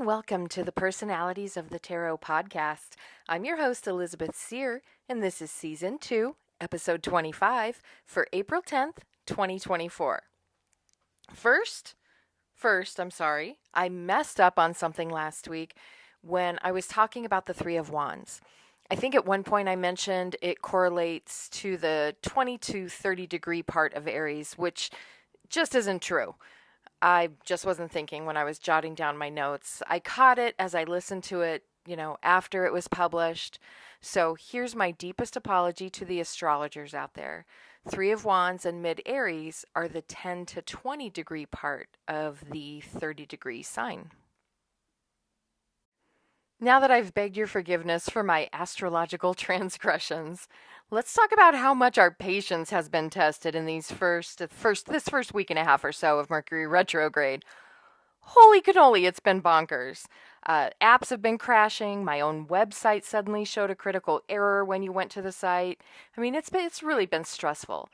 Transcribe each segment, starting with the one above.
and welcome to the Personalities of the Tarot podcast. I'm your host, Elizabeth Seer, and this is Season 2, Episode 25 for April 10th, 2024. First, I messed up on something last week when I was talking about the Three of Wands. I think at one point I mentioned it correlates to the 20 to 30 degree part of Aries, which just isn't true. I just wasn't thinking when I was jotting down my notes. I caught it as I listened to it, after it was published. So here's my deepest apology to the astrologers out there. Three of Wands and mid-Aries are the 10 to 20 degree part of the 30 degree sign. Now that I've begged your forgiveness for my astrological transgressions, let's talk about how much our patience has been tested in this first week and a half or so of Mercury retrograde. Holy cannoli, it's been bonkers. Apps have been crashing. My own website suddenly showed a critical error when you went to the site. I mean, it's really been stressful.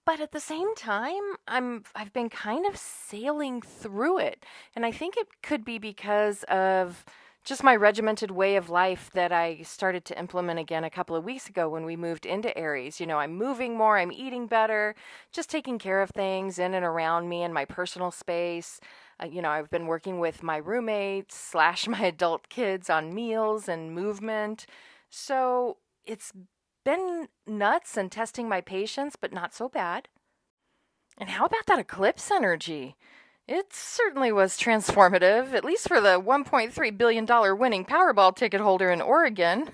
But at the same time, I've been kind of sailing through it, and I think it could be because of just my regimented way of life that I started to implement again a couple of weeks ago when we moved into Aries. I'm moving more, I'm eating better, just taking care of things in and around me and my personal space. I've been working with my roommates / my adult kids on meals and movement. So it's been nuts and testing my patience, but not so bad. And how about that eclipse energy? It certainly was transformative, at least for the $1.3 billion winning Powerball ticket holder in Oregon.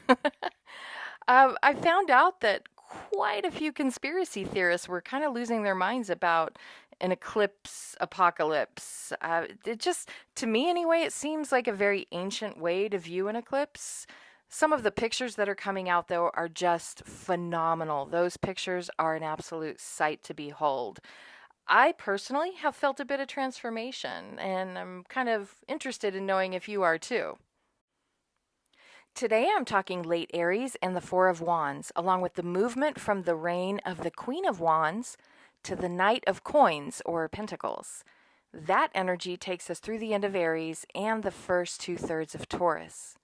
I found out that quite a few conspiracy theorists were kind of losing their minds about an eclipse apocalypse. To me anyway, it seems like a very ancient way to view an eclipse. Some of the pictures that are coming out, though, are just phenomenal. Those pictures are an absolute sight to behold. I personally have felt a bit of transformation, and I'm kind of interested in knowing if you are too. Today I'm talking late Aries and the Four of Wands, along with the movement from the reign of the Queen of Wands to the Knight of Coins, or Pentacles. That energy takes us through the end of Aries and the first 2/3 of Taurus.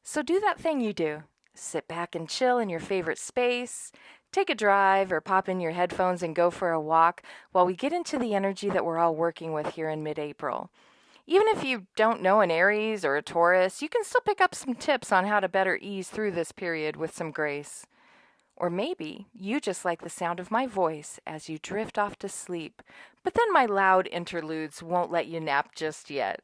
So do that thing you do. Sit back and chill in your favorite space. Take a drive or pop in your headphones and go for a walk while we get into the energy that we're all working with here in mid-April. Even if you don't know an Aries or a Taurus, you can still pick up some tips on how to better ease through this period with some grace. Or maybe you just like the sound of my voice as you drift off to sleep, but then my loud interludes won't let you nap just yet.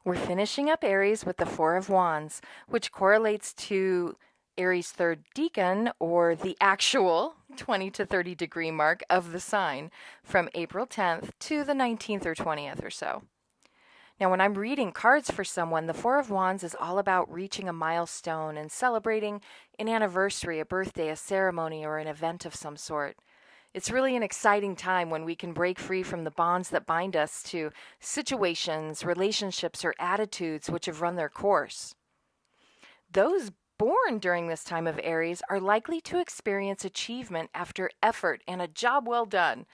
We're finishing up Aries with the Four of Wands, which correlates to Aries' third decan, or the actual 20 to 30 degree mark of the sign, from April 10th to the 19th or 20th or so. Now, when I'm reading cards for someone, the Four of Wands is all about reaching a milestone and celebrating an anniversary, a birthday, a ceremony, or an event of some sort. It's really an exciting time when we can break free from the bonds that bind us to situations, relationships, or attitudes which have run their course. Those born during this time of Aries are likely to experience achievement after effort and a job well done.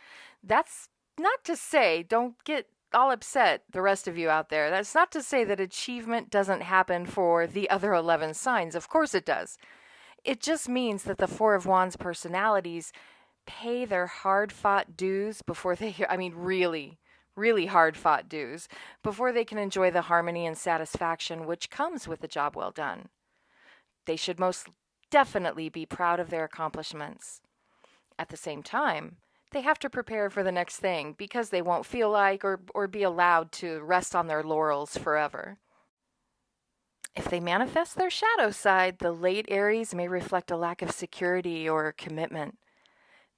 That's not to say, don't get all upset, the rest of you out there. That's not to say that achievement doesn't happen for the other 11 signs. Of course it does. It just means that the Four of Wands personalities pay their hard-fought dues before they, really, really hard-fought dues, before they can enjoy the harmony and satisfaction which comes with a job well done. They should most definitely be proud of their accomplishments. At the same time, they have to prepare for the next thing because they won't feel like or be allowed to rest on their laurels forever. If they manifest their shadow side, the late Aries may reflect a lack of security or commitment.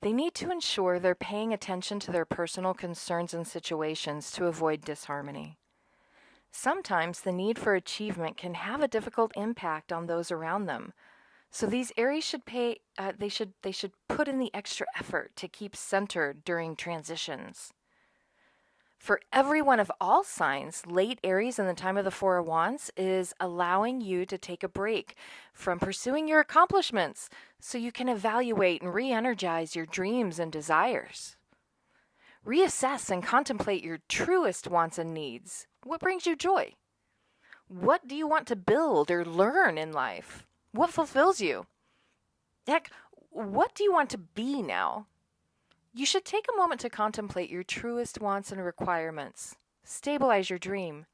They need to ensure they're paying attention to their personal concerns and situations to avoid disharmony. Sometimes the need for achievement can have a difficult impact on those around them. So these Aries should they should put in the extra effort to keep centered during transitions. For everyone of all signs, late Aries in the time of the Four of Wands is allowing you to take a break from pursuing your accomplishments so you can evaluate and re-energize your dreams and desires. Reassess and contemplate your truest wants and needs. What brings you joy? What do you want to build or learn in life? What fulfills you? Heck, what do you want to be now? You should take a moment to contemplate your truest wants and requirements, stabilize your dream,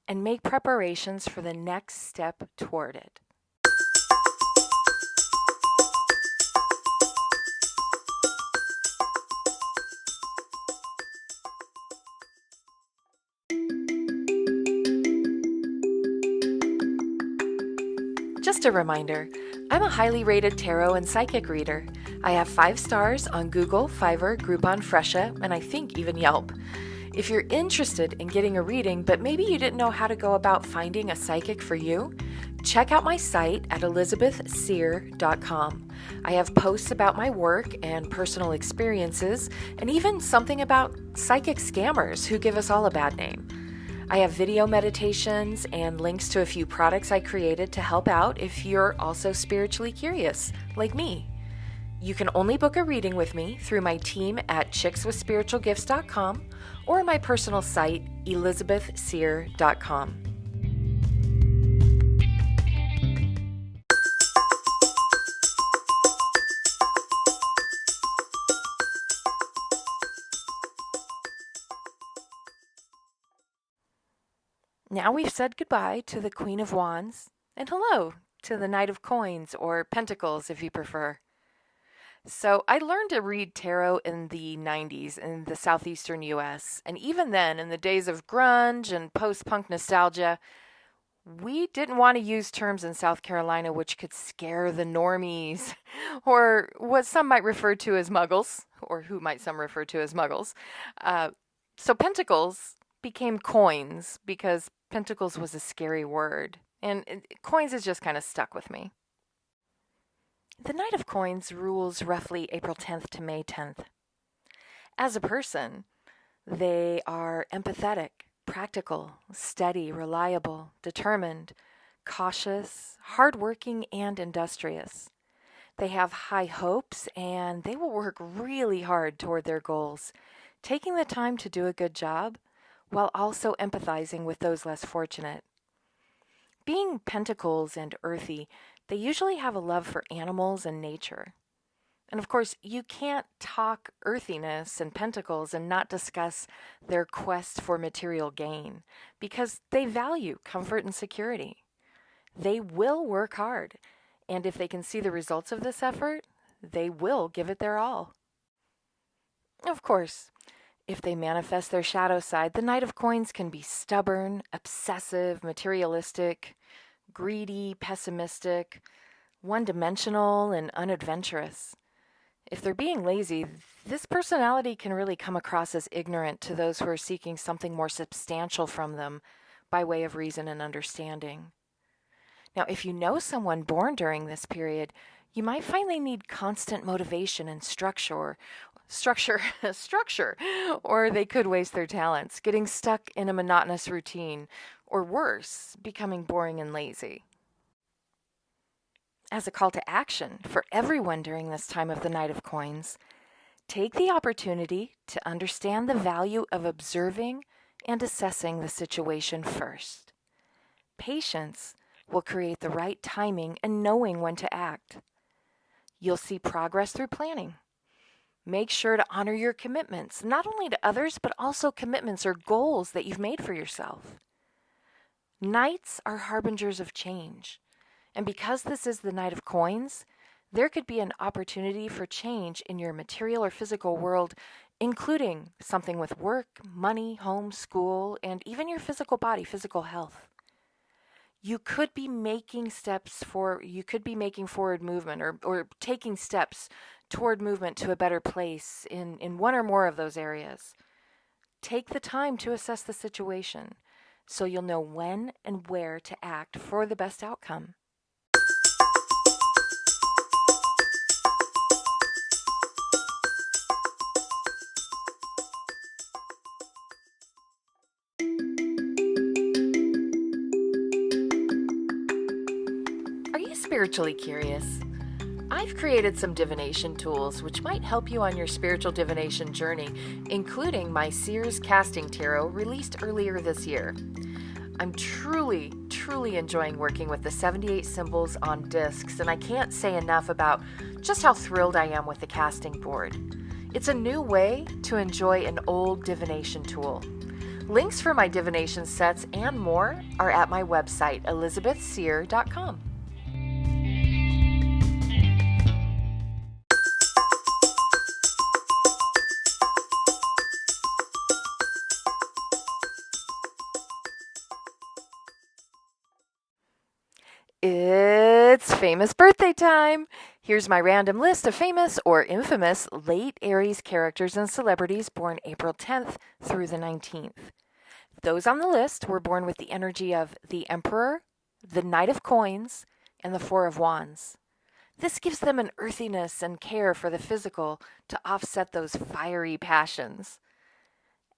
and make preparations for the next step toward it. Just a reminder, I'm a highly rated tarot and psychic reader. I have 5 stars on Google, Fiverr, Groupon, Fresha, and I think even Yelp. If you're interested in getting a reading, but maybe you didn't know how to go about finding a psychic for you, check out my site at elizabethseer.com. I have posts about my work and personal experiences, and even something about psychic scammers who give us all a bad name. I have video meditations and links to a few products I created to help out if you're also spiritually curious, like me. You can only book a reading with me through my team at chickswithspiritualgifts.com or my personal site, elizabethseer.com. Now we've said goodbye to the Queen of Wands, and hello to the Knight of Coins, or Pentacles if you prefer. So I learned to read tarot in the 90s in the southeastern US, and even then, in the days of grunge and post-punk nostalgia, we didn't want to use terms in South Carolina which could scare the normies, or what some might refer to as muggles, or who might some refer to as muggles. So pentacles became coins because pentacles was a scary word, and coins has just kind of stuck with me. The Knight of Coins rules roughly April 10th to May 10th. As a person, they are empathetic, practical, steady, reliable, determined, cautious, hardworking, and industrious. They have high hopes, and they will work really hard toward their goals, taking the time to do a good job while also empathizing with those less fortunate. Being pentacles and earthy, they usually have a love for animals and nature. And of course, you can't talk earthiness and pentacles and not discuss their quest for material gain, because they value comfort and security. They will work hard, and if they can see the results of this effort, they will give it their all. Of course, if they manifest their shadow side, the Knight of Coins can be stubborn, obsessive, materialistic, greedy, pessimistic, one-dimensional, and unadventurous. If they're being lazy, this personality can really come across as ignorant to those who are seeking something more substantial from them by way of reason and understanding. Now, if you know someone born during this period, you might find they need constant motivation and structure, or they could waste their talents, getting stuck in a monotonous routine, or worse, becoming boring and lazy. As a call to action for everyone during this time of the Knight of Coins, take the opportunity to understand the value of observing and assessing the situation first. Patience will create the right timing and knowing when to act. You'll see progress through planning. Make sure to honor your commitments, not only to others, but also commitments or goals that you've made for yourself. Knights are harbingers of change. And because this is the Knight of Coins, there could be an opportunity for change in your material or physical world, including something with work, money, home, school, and even your physical body, physical health. You could be making forward movement or taking steps toward movement to a better place in one or more of those areas. Take the time to assess the situation so you'll know when and where to act for the best outcome. spiritually curious. I've created some divination tools which might help you on your spiritual divination journey, including my Seer's Casting Tarot released earlier this year. I'm truly enjoying working with the 78 symbols on discs, and I can't say enough about just how thrilled I am with the casting board. It's a new way to enjoy an old divination tool. Links for my divination sets and more are at my website, elizabethseer.com. It's famous birthday time! Here's my random list of famous or infamous late Aries characters and celebrities born April 10th through the 19th. Those on the list were born with the energy of the Emperor, the Knight of Coins, and the Four of Wands. This gives them an earthiness and care for the physical to offset those fiery passions.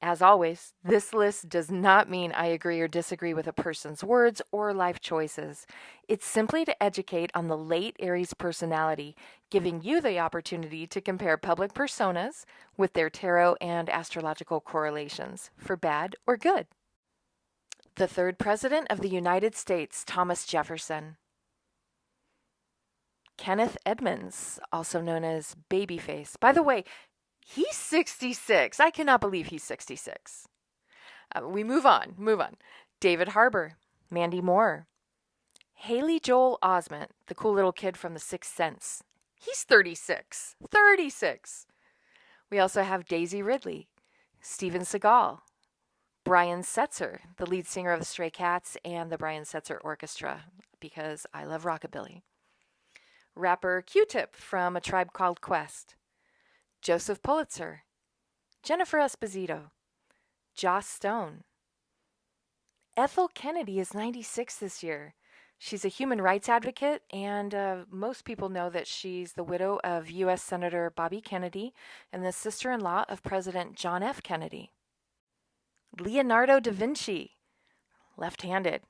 As always, this list does not mean I agree or disagree with a person's words or life choices. It's simply to educate on the late Aries personality, giving you the opportunity to compare public personas with their tarot and astrological correlations, for bad or good. The third President of the United States, Thomas Jefferson. Kenneth Edmonds, also known as Babyface. By the way, he's 66. I cannot believe he's 66. We move on. David Harbour, Mandy Moore, Haley Joel Osment, the cool little kid from The Sixth Sense. He's 36. 36. We also have Daisy Ridley, Steven Seagal, Brian Setzer, the lead singer of the Stray Cats and the Brian Setzer Orchestra, because I love rockabilly. Rapper Q-Tip from A Tribe Called Quest. Joseph Pulitzer, Jennifer Esposito, Joss Stone. Ethel Kennedy is 96 this year. She's a human rights advocate, and most people know that she's the widow of U.S. Senator Bobby Kennedy and the sister-in-law of President John F. Kennedy. Leonardo da Vinci, left-handed.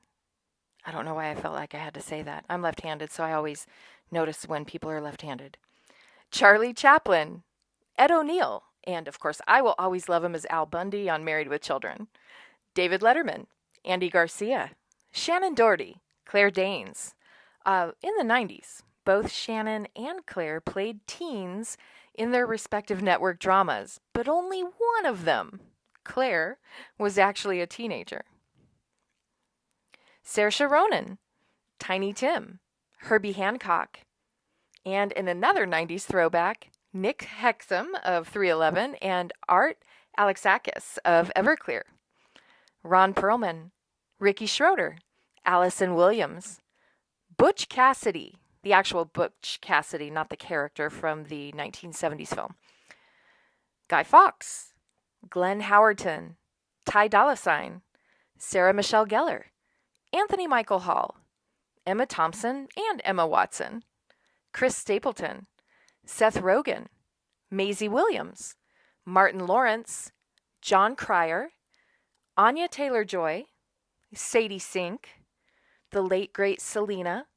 I don't know why I felt like I had to say that. I'm left-handed, so I always notice when people are left-handed. Charlie Chaplin, Ed O'Neill, and of course I will always love him as Al Bundy on Married with Children. David Letterman, Andy Garcia, Shannon Doherty, Claire Danes. In the 90s, both Shannon and Claire played teens in their respective network dramas, but only one of them, Claire, was actually a teenager. Saoirse Ronan, Tiny Tim, Herbie Hancock, and in another 90s throwback, Nick Hexum of 311 and Art Alexakis of Everclear. Ron Perlman, Ricky Schroeder, Allison Williams, Butch Cassidy, the actual Butch Cassidy, not the character from the 1970s film. Guy Fawkes, Glenn Howerton, Ty Dolla $ign, Sarah Michelle Gellar, Anthony Michael Hall, Emma Thompson and Emma Watson, Chris Stapleton, Seth Rogen, Maisie Williams, Martin Lawrence, John Cryer, Anya Taylor-Joy, Sadie Sink, the late great Selena,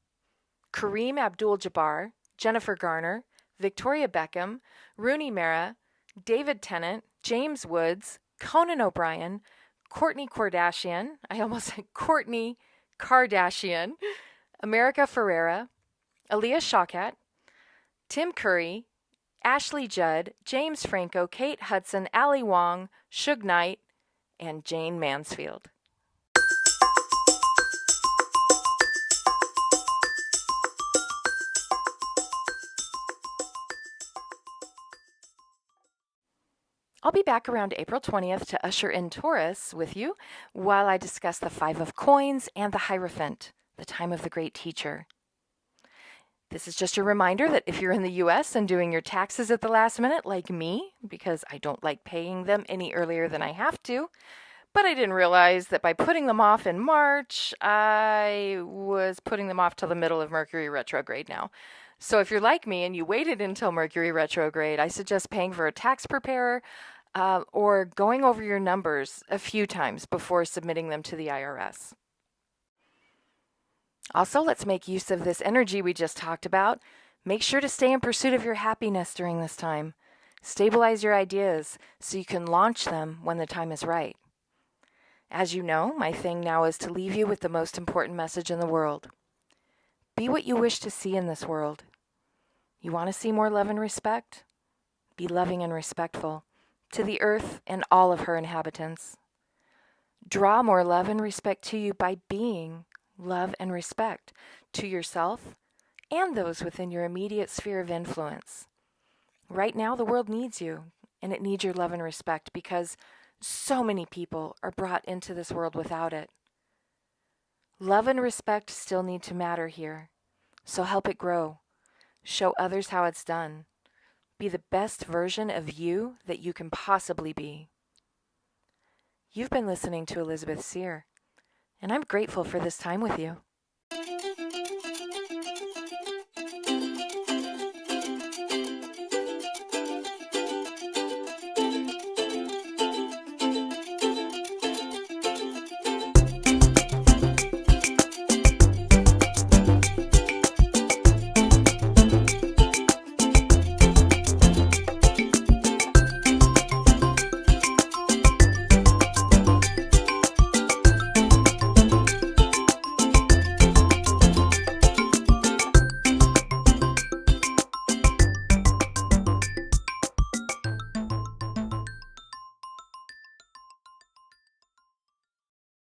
Kareem Abdul-Jabbar, Jennifer Garner, Victoria Beckham, Rooney Mara, David Tennant, James Woods, Conan O'Brien, Kourtney Kardashian, I almost said Kourtney Kardashian, America Ferrera, Aaliyah Shawkat, Tim Curry, Ashley Judd, James Franco, Kate Hudson, Ali Wong, Suge Knight, and Jane Mansfield. I'll be back around April 20th to usher in Taurus with you while I discuss the Five of Coins and the Hierophant, the time of the great teacher. This is just a reminder that if you're in the U.S. and doing your taxes at the last minute, like me, because I don't like paying them any earlier than I have to, but I didn't realize that by putting them off in March, I was putting them off till the middle of Mercury retrograde now. So if you're like me and you waited until Mercury retrograde, I suggest paying for a tax preparer or going over your numbers a few times before submitting them to the IRS. Also, let's make use of this energy we just talked about. Make sure to stay in pursuit of your happiness during this time. Stabilize your ideas so you can launch them when the time is right. As you know, my thing now is to leave you with the most important message in the world. Be what you wish to see in this world. You want to see more love and respect? Be loving and respectful to the earth and all of her inhabitants. Draw more love and respect to you by being love and respect to yourself and those within your immediate sphere of influence. Right now, the world needs you, and it needs your love and respect because so many people are brought into this world without it. Love and respect still need to matter here, so help it grow. Show others how it's done. Be the best version of you that you can possibly be. You've been listening to Elizabeth Seer, and I'm grateful for this time with you.